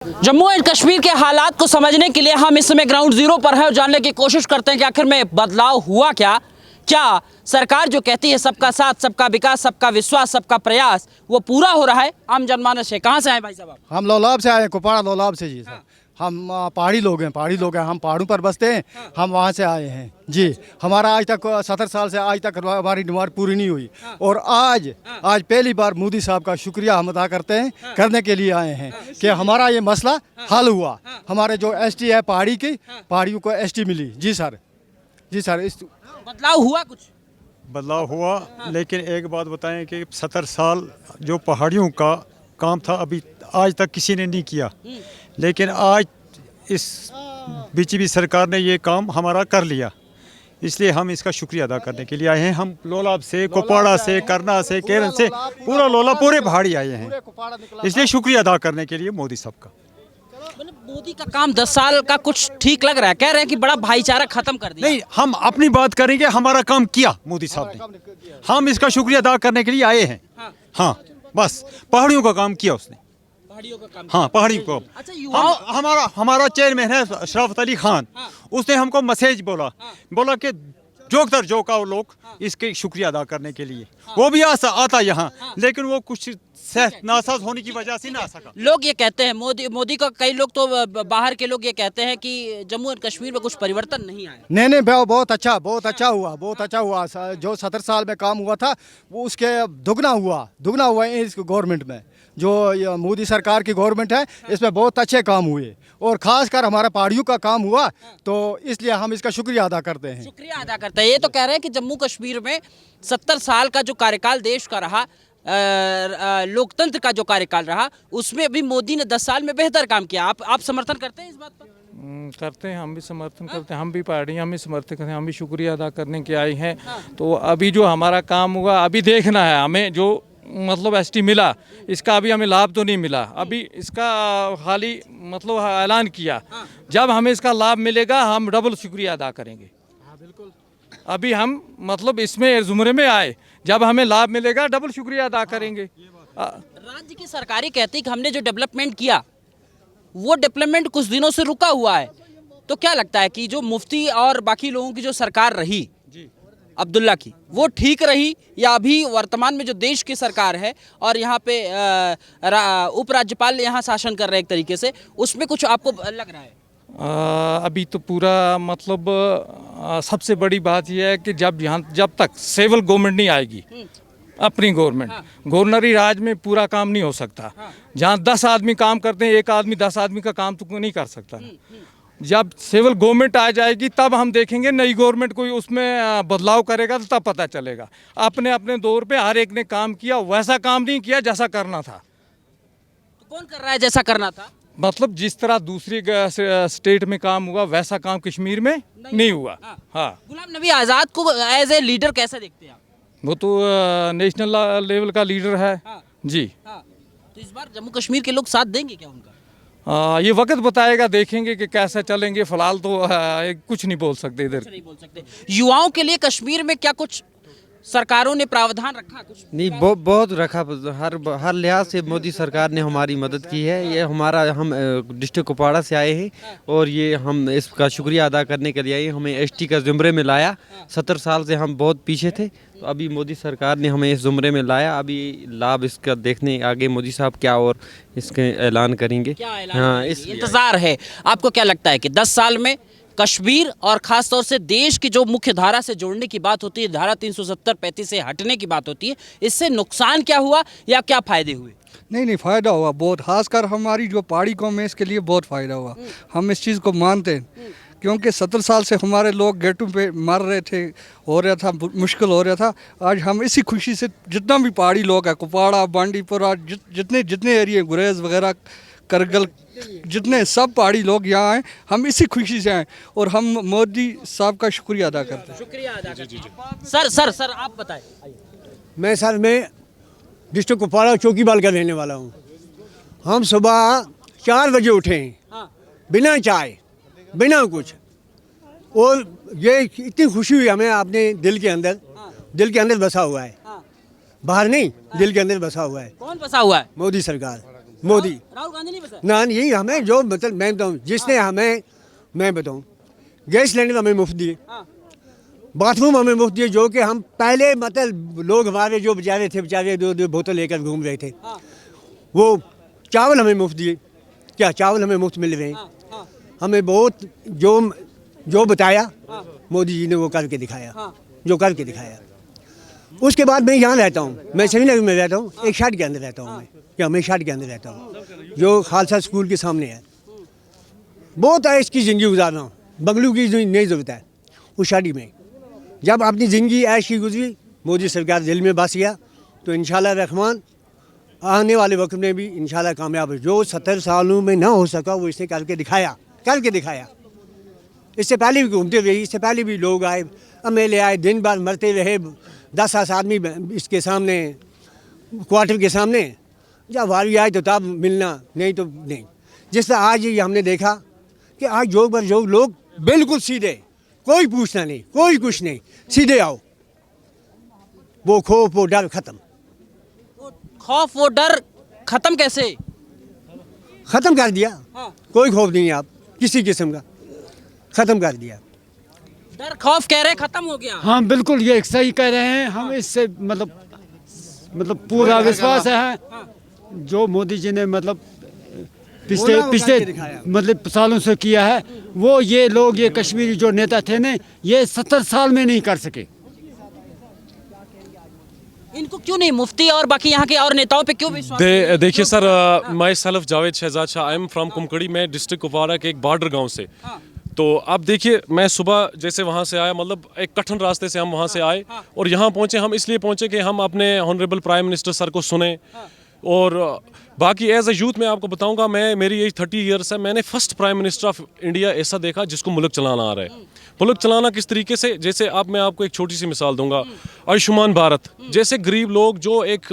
Jammu and Kashmir के हालात को समझने के लिए हम इस समय ग्राउंड जीरो पर हैं और जानने की कोशिश करते हैं कि आखिर में बदलाव हुआ क्या सरकार जो कहती है सबका साथ सबका विकास सबका विश्वास सबका प्रयास वो पूरा हो रहा है। आम जनमानस है। कहाँ से आए भाई साहब आप? हम लोलाब से आए हैं, कुपवाड़ा लोलाब से जी सर। हम पहाड़ी लोग हैं, हम पहाड़ों पर बसते हैं। हम वहाँ से आए हैं जी। हमारा आज तक 70 साल से आज तक हमारी डिमांड पूरी नहीं हुई और आज पहली बार मोदी साहब का शुक्रिया हम अदा करते हैं, करने के लिए आए हैं कि हमारा ये मसला हल हुआ। हमारे जो एसटी है पहाड़ी की, पहाड़ियों को एसटी मिली। जी सर, जी सर। इस बदलाव हुआ कुछ? बदलाव हुआ, लेकिन एक बात बताएं कि 70 साल जो पहाड़ियों का काम था अभी आज तक किसी ने नहीं किया, लेकिन आज इस बीजेपी सरकार ने ये काम हमारा कर लिया, इसलिए हम इसका शुक्रिया अदा करने के लिए आए हैं। हम लोलाब से, कुपवाड़ा से, करना से, केरल से, पूरा लोला पूरे पहाड़ी आए हैं, इसलिए शुक्रिया अदा करने के लिए मोदी साहब का। मोदी का काम 10 साल का कुछ ठीक लग रहा है? कह रहे हैं कि बड़ा भाईचारा खत्म कर दिया। नहीं, हम अपनी बात करेंगे, हमारा काम किया मोदी साहब ने, हम इसका शुक्रिया अदा करने के लिए आए हैं। हाँ, बस पहाड़ियों का काम किया उसने, पहाड़ियों का काम। हाँ पहाड़ियों को। अच्छा, हमारा चेयरमैन है शराफत अली खान, उसने हमको मैसेज बोला कि जोकतर जोका लोग इसके शुक्रिया अदा करने के लिए वो भी आता यहाँ, लेकिन वो कुछ नासाज होने की वजह से ना आ सका। लोग ये कहते हैं मोदी का, कई लोग तो बाहर के लोग ये कहते हैं कि जम्मू एंड कश्मीर में कुछ परिवर्तन नहीं आया। नहीं, बहुत अच्छा हुआ। जो 70 साल में काम हुआ था वो उसके दुगना हुआ इस गवर्नमेंट में। जो मोदी सरकार की गवर्नमेंट है इसमें बहुत अच्छे काम हुए और खासकर हमारा पहाड़ियों का काम हुआ, तो इसलिए हम इसका शुक्रिया अदा करते हैं। ये तो कह रहे हैं कि जम्मू कश्मीर में 70 साल का जो कार्यकाल देश का रहा, लोकतंत्र का जो कार्यकाल रहा, उसमें भी मोदी ने 10 साल में बेहतर काम किया। आप समर्थन करते हैं इस बात पर? करते हैं, हम भी समर्थन करते हैं। हम भी पहाड़ी, हम भी समर्थन करते हैं, हम भी शुक्रिया अदा करने के आए हैं। तो अभी जो हमारा काम हुआ अभी देखना है, हमें जो मतलब एसटी मिला इसका अभी हमें लाभ तो नहीं मिला, अभी इसका खाली मतलब ऐलान किया। जब हमें इसका लाभ मिलेगा हम डबल शुक्रिया अदा करेंगे। अभी हम मतलब इसमें जुमरे में आए, जब हमें लाभ मिलेगा डबल शुक्रिया अदा करेंगे। राज्य की सरकारी कहती है कि हमने जो डेवलपमेंट किया वो डेवलपमेंट कुछ दिनों से रुका हुआ है, तो क्या लगता है कि जो मुफ्ती और बाकी लोगों की जो सरकार रही अब्दुल्ला की, वो ठीक रही या अभी वर्तमान में जो देश की सरकार है और यहाँ पे उपराज्यपाल यहाँ शासन कर रहे हैं एक तरीके से, उसमें कुछ आपको लग रहा है? अभी तो पूरा मतलब सबसे बड़ी बात यह है कि जब तक सिविल गवर्नमेंट नहीं आएगी, अपनी गवर्नमेंट, गवर्नरी राज में पूरा काम नहीं हो सकता। जहाँ 10 आदमी काम करते हैं, एक आदमी 10 आदमी का काम तो नहीं कर सकता। जब सिविल गवर्नमेंट आ जाएगी तब हम देखेंगे, नई गवर्नमेंट कोई उसमें बदलाव करेगा तो तब पता चलेगा। अपने दौर पे हर एक ने काम किया, वैसा काम नहीं किया जैसा करना था। तो कौन कर रहा है जैसा करना था? मतलब जिस तरह दूसरी स्टेट में काम हुआ वैसा काम कश्मीर में नहीं हुआ। हाँ, गुलाम नबी आज़ाद को एज ए लीडर कैसे देखते हैं आप? वो तो नेशनल लेवल का लीडर है। जी। तो इस बार जम्मू कश्मीर के लोग साथ देंगे क्या उनका? ये वक्त बताएगा, देखेंगे कि कैसे चलेंगे। फिलहाल तो कुछ नहीं बोल सकते इधर। नहीं बोल सकते। युवाओं के लिए कश्मीर में क्या कुछ सरकारों ने प्रावधान रखा? कुछ नहीं, बहुत रखा। हर लिहाज से मोदी सरकार ने हमारी मदद की है। ये हम डिस्ट्रिक्ट कुपवाड़ा से आए हैं और ये हम इसका शुक्रिया अदा करने के लिए आए। हमें एसटी का ज़ुमरे में लाया। 70 साल से हम बहुत पीछे थे, तो अभी मोदी सरकार ने हमें इस ज़ुमरे में लाया। अभी लाभ इसका देखने आगे मोदी साहब क्या और इसके ऐलान करेंगे। हाँ, इस इंतज़ार है। आपको क्या लगता है कि 10 साल में कश्मीर और ख़ास तौर से देश की जो मुख्य धारा से जोड़ने की बात होती है, धारा 370-35 से हटने की बात होती है, इससे नुकसान क्या हुआ या क्या फ़ायदे हुए? नहीं, फ़ायदा हुआ बहुत। खासकर हमारी जो पहाड़ी कौम है इसके लिए बहुत फ़ायदा हुआ। हम इस चीज़ को मानते हैं क्योंकि 70 साल से हमारे लोग गेटों पे मर रहे थे, हो रहा था, मुश्किल हो रहा था। आज हम इसी खुशी से जितना भी पहाड़ी लोग हैं, कुपवाड़ा, बांडीपुरा, जितने एरिए, गुरेज वगैरह, करगिल, जितने सब पहाड़ी लोग यहाँ आए, हम इसी खुशी से आए और हम मोदी साहब का शुक्रिया अदा करते हैं। शुक्रिया अदा करते हैं। सर आप बताएं। मैं डिस्ट्रिक्ट कुपवाड़ा चौकीबाल का रहने वाला हूँ। हम सुबह 4 बजे उठे हैं, बिना चाय बिना कुछ, और ये इतनी खुशी हुई हमें अपने दिल के अंदर बसा हुआ है, बाहर नहीं, दिल के अंदर बसा हुआ है। कौन बसा हुआ है? मोदी सरकार। मोदी। राहुल गांधी नहीं पसंद? ना यही हमें जो मतलब मैं बताऊँ जिसने हमें मैं बताऊँ गैस सिलेंडर हमें मुफ्त दिए, बाथरूम हमें मुफ्त दिए, जो कि हम पहले मतलब लोग हमारे जो बेचारे थे बेचारे दो बोतल लेकर घूम रहे थे, वो चावल हमें मुफ्त दिए। क्या चावल हमें मुफ्त मिल रहे हैं? हमें बहुत जो बताया मोदी जी ने वो करके दिखाया, जो करके दिखाया। उसके बाद मैं यहाँ रहता हूँ, मैं श्रीनगर में रहता हूँ, एक शेड के अंदर रहता हूँ मैं, क्या मैं शेड के अंदर रहता हूँ जो खालसा स्कूल के सामने है। बहुत ऐश की ज़िंदगी गुजार रहा हूँ, बंगलू की नहीं ज़रूरत है। उस शादी में जब अपनी ज़िंदगी ऐश की गुजरी, मोदी सरकार दिल में बस गया, तो इंशाल्लाह रहमान आने वाले वक्त में भी इंशाल्लाह कामयाब है। जो 70 सालों में ना हो सका वो इसने करके दिखाया, करके दिखाया। इससे पहले भी घूमते रही, इससे पहले भी लोग आए, एमएलए आए, दिन भर मरते रहे, 10 आदमी इसके सामने क्वार्टर के सामने। जब वारी आए तो तब मिलना, नहीं तो नहीं। जिस तरह आज ये हमने देखा कि आज जोग पर जोग लोग बिल्कुल सीधे, कोई पूछना नहीं, कोई कुछ नहीं, सीधे आओ। वो खौफ वो डर खत्म। खौफ वो डर खत्म कैसे? ख़त्म कर दिया। कोई खौफ नहीं है आप किसी किस्म का, ख़त्म कर दिया। डर खौफ कह रहे खत्म हो गया। हाँ बिल्कुल ये सही कह रहे हैं। हम इससे मतलब पूरा विश्वास है जो मोदी जी ने मतलब पिछले मतलब सालों से किया है, वो ये लोग ये कश्मीरी जो नेता थे ने ये 70 साल में नहीं कर सके। इनको क्यों नहीं, मुफ्ती और बाकी यहाँ के और नेताओं पे क्यों विश्वास? देखिए sir, myself Javed Shahzad Shah, I am from Kumkadi, मैं डिस्ट्रिक्ट कुपवारा के एक बॉर्डर गांव से। तो आप देखिए, मैं सुबह जैसे वहाँ से आया, मतलब एक कठिन रास्ते से हम वहाँ से आए और यहाँ पहुँचे। हम इसलिए पहुँचे कि हम अपने ऑनरेबल प्राइम मिनिस्टर सर को सुने। और बाकी एज अ यूथ मैं आपको बताऊंगा, मेरी एज 30 ईयर्स है। मैंने first prime minister of India ऐसा देखा जिसको मुल्क चलाना आ रहा है। मुल्क चलाना किस तरीके से, जैसे मैं आपको एक छोटी सी मिसाल दूंगा। आयुष्मान भारत जैसे गरीब लोग जो एक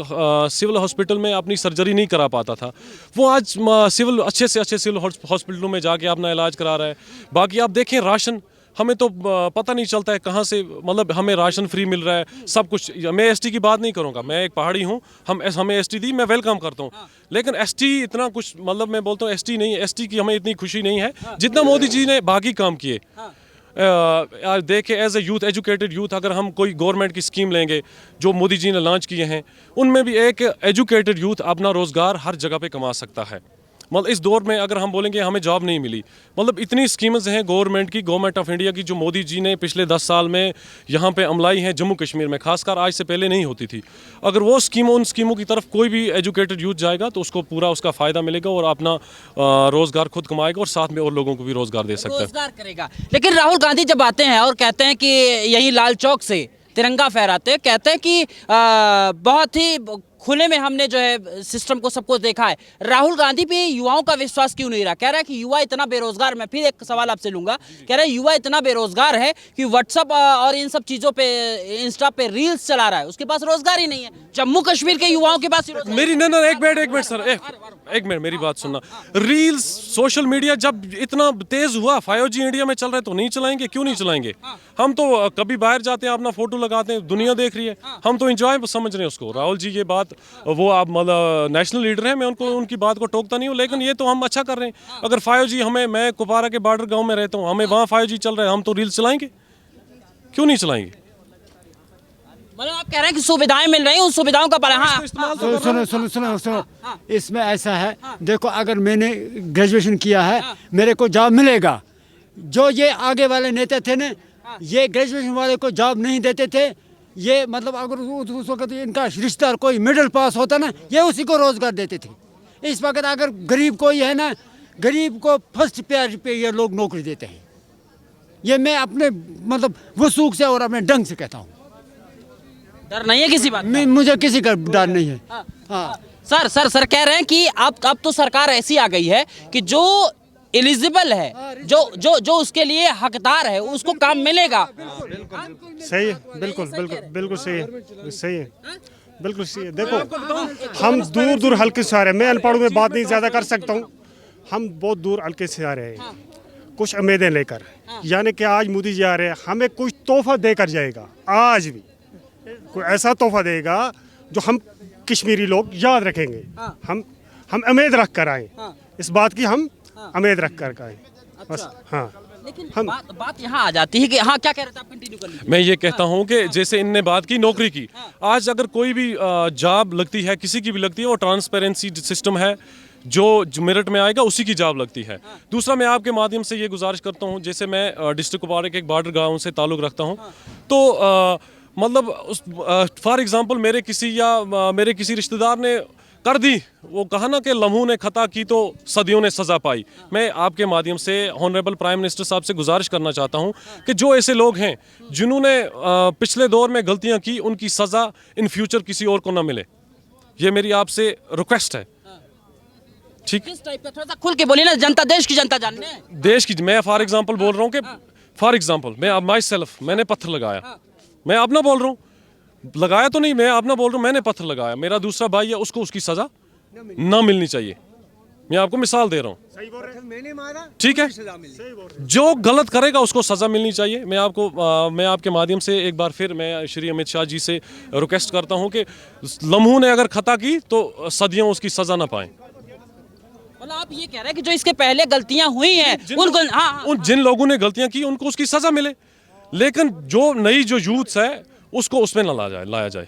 सिविल हॉस्पिटल में अपनी सर्जरी नहीं करा पाता था, वो आज सिविल अच्छे से अच्छे सिविल हॉस्पिटलों में जाके अपना इलाज करा रहा है। बाकी आप देखें राशन, हमें तो पता नहीं चलता है कहाँ से, मतलब हमें राशन फ्री मिल रहा है, सब कुछ। मैं एसटी की बात नहीं करूँगा, मैं एक पहाड़ी हूँ, हमें एसटी दी, मैं वेलकम करता हूँ। लेकिन एसटी इतना कुछ, मतलब मैं बोलता हूँ एसटी नहीं, एसटी की हमें इतनी खुशी नहीं है जितना मोदी जी ने बाकी काम किए। देखें as a youth, educated youth, अगर हम कोई गवर्नमेंट की स्कीम लेंगे जो मोदी जी ने लॉन्च किए हैं, उनमें भी एक एजुकेटेड यूथ अपना रोज़गार हर जगह पे कमा सकता है। मतलब इस दौर में अगर हम बोलेंगे हमें जॉब नहीं मिली, मतलब इतनी स्कीम्स हैं गवर्नमेंट ऑफ इंडिया की जो मोदी जी ने पिछले 10 साल में यहाँ पे अमलाई हैं जम्मू कश्मीर में, खासकर आज से पहले नहीं होती थी। अगर वो उन स्कीमों की तरफ कोई भी एजुकेटेड यूथ जाएगा तो उसको पूरा उसका फ़ायदा मिलेगा और अपना रोज़गार खुद कमाएगा और साथ में और लोगों को भी रोज़गार दे सकता है, रोजगार करेगा। लेकिन राहुल गांधी जब आते हैं और कहते हैं कि यही लाल चौक से तिरंगा फहराते हैं, कहते हैं कि बहुत ही खुले में हमने जो है सिस्टम को सबको देखा है। राहुल गांधी पे युवाओं का विश्वास क्यों नहीं रहा? कह रहा है कि युवा इतना बेरोजगार, मैं फिर एक सवाल आपसे लूंगा, कह रहा है युवा इतना बेरोजगार है कि व्हाट्सएप और इन सब चीज़ों पे, इंस्टा पे रील्स चला रहा है, उसके पास रोजगार ही नहीं है। जम्मू कश्मीर के युवाओं के पास मेरी ना एक मिनट सर, एक मिनट मेरी बात सुनना। रील्स, सोशल मीडिया जब इतना तेज हुआ, 5G इंडिया में चल रहा है तो नहीं चलाएंगे? क्यों नहीं चलाएंगे? हम तो कभी बाहर जाते हैं, अपना फोटो लगाते हैं, दुनिया देख रही है, हम तो एंजॉय समझ रहे हैं उसको। राहुल जी ये बात, वो आप मतलब नेशनल लीडर हैं, मैं उनकी बात को टोकता नहीं हूँ, लेकिन ये तो हम अच्छा कर रहे हैं। अगर 5G मैं कुपवारा के बॉर्डर गांव में रहता हूँ, हमें वहाँ 5G चल रहा है, हम तो रील्स चलाएंगे? क्यों नहीं चलाएंगे? मतलब आप कह रहे हैं कि सुविधाएं मिल रही हैं, उन सुविधाओं का सुनो, इसमें ऐसा है, देखो अगर मैंने ग्रेजुएशन किया है, मेरे को जॉब मिलेगा। जो ये आगे वाले नेता थे ना, ये ग्रेजुएशन वाले को जॉब नहीं देते थे। ये मतलब अगर उस वक्त इनका रिश्तेदार कोई मिडिल पास होता ना, ये उसी को रोजगार देते थे। इस वक्त अगर गरीब कोई है ना, गरीब को फर्स्ट पेयर पे ये लोग नौकरी देते हैं। ये मैं अपने मतलब वसूख से और अपने ढंग से कहता हूँ। डर नहीं है किसी बात का? मुझे किसी का डर नहीं है। हाँ सर कह रहे हैं कि अब तो सरकार ऐसी आ गई है कि जो एलिजिबल है, जो उसके लिए हकदार है, उसको काम मिलेगा। सही है, बिल्कुल सही है, बिल्कुल सही है। देखो हम दूर हल्के से आ रहे हैं, मैं अनपढ़ में बात नहीं ज़्यादा कर सकता हूँ। हम बहुत दूर हल्के से आ रहे हैं, कुछ उम्मीदें लेकर, यानी कि आज मोदी जी आ रहे हैं, हमें कुछ तोहफा देकर जाएगा। आज भी कोई ऐसा तोहफा देगा जो हम कश्मीरी लोग याद रखेंगे। हम उम्मीद रख कर आए, इस बात की हम उम्मीद रख कर आए बस। हाँ लेकिन बात यहाँ आ जाती है कि हाँ, क्या कह रहे थे आप, कंटिन्यू कर लीजिए। मैं ये कहता हूँ कि जैसे इनने बात की नौकरी की, आज अगर कोई भी जॉब लगती है, किसी की भी लगती है, वो ट्रांसपेरेंसी सिस्टम है, जो मेरिट में आएगा उसी की जॉब लगती है। दूसरा, मैं आपके माध्यम से ये गुजारिश करता हूँ, जैसे मैं डिस्ट्रिक्ट कुपवाड़ा के एक बॉर्डर गांव से ताल्लुक़ रखता हूँ, तो मतलब फॉर एग्जांपल मेरे किसी रिश्तेदार ने कर दी, वो कहा ना कि लम्हों ने खता की तो सदियों ने सज़ा पाई। मैं आपके माध्यम से ऑनरेबल प्राइम मिनिस्टर साहब से गुजारिश करना चाहता हूँ कि जो ऐसे लोग हैं जिन्होंने पिछले दौर में गलतियाँ की, उनकी सज़ा इन फ्यूचर किसी और को ना मिले, ये मेरी आपसे रिक्वेस्ट है। ठीक, किस टाइप का, थोड़ा सा खुल के बोलिए ना, जनता, देश की जनता जानने हैं। देश की, मैं फॉर एग्जांपल बोल रहा हूँ कि फॉर एग्जांपल मैं माई सेल्फ, मैंने पत्थर लगाया, मैं अपना बोल रहा हूँ, लगाया तो नहीं, मैं अपना बोल रहा हूँ, मैंने पत्थर लगाया, मेरा दूसरा भाई है, उसको उसकी सज़ा ना मिलनी चाहिए। मैं आपको मिसाल दे रहा हूँ, ठीक है, जो गलत करेगा उसको सज़ा मिलनी चाहिए। मैं आपके माध्यम से एक बार फिर मैं श्री अमित शाह जी से रिक्वेस्ट करता हूँ कि लम्हों ने अगर खता की तो सदियों उसकी सज़ा ना पाएं। मतलब आप ये कह रहे हैं कि जो इसके पहले गलतियां हुई हैं, उन जिन लोगों ने गलतियां की उनको उसकी सज़ा मिले, लेकिन जो नई जो यूथ्स है उसको उसमें ना लाया जाए।